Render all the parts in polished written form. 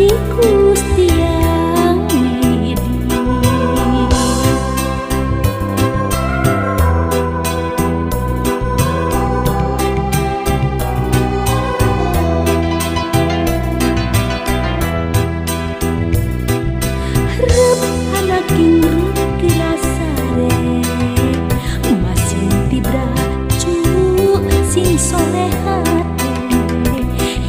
Gusti yang widi. Rep anak king gerasare masih tibra cu sing soleh hate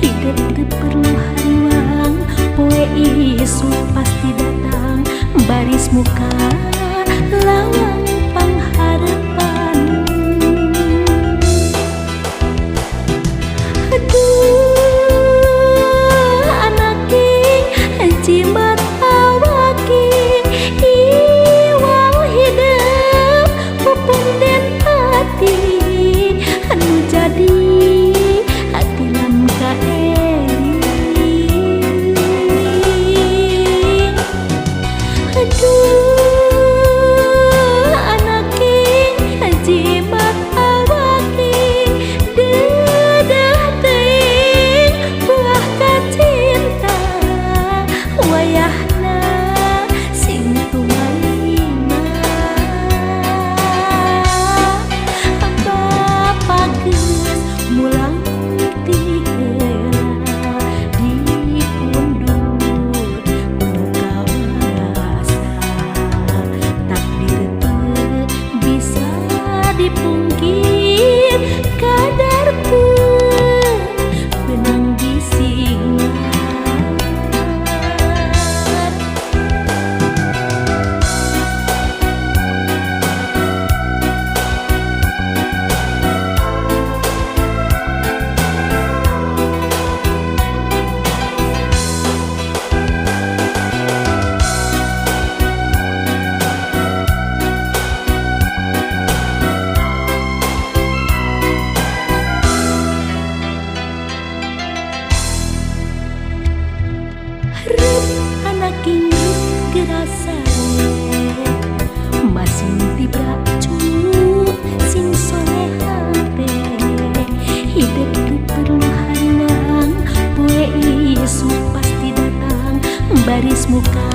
hidup teu perlu hariwang poe isu pasti datang baris muka lawang pangharapan. Aduh anak king jimat awaking iwang hidup pupung den hati anu jadi hati lam kaering. Aduh anak king jimat awaking dedah teuing buah kacinta wayahna sing tumaima Bapa geus mulang ti heula diundur kudu kawasa takdir teu bisa dipungkir kadar teu benang bisingan. Rep anak king gerasare masih tibra cu sing soleh hate hidup teu perlu hariwang poe isu pasti datang baris muka